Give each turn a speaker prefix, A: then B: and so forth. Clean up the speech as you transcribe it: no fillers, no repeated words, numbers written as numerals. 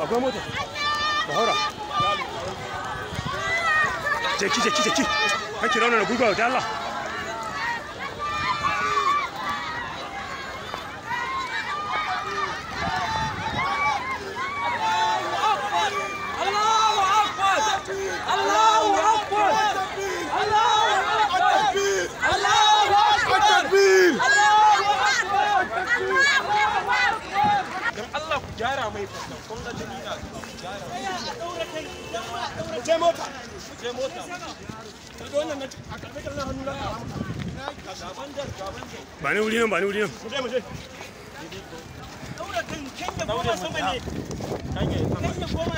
A: akwai mota ba haura jeki kake rauna na gugawa da Allah
B: gyara mai fata kun ga jini na gyara je mota da wannan a karfe kallon hannu na
A: ba ni wuri nan
B: mu je daura kan kenya goma sama ne kenya goma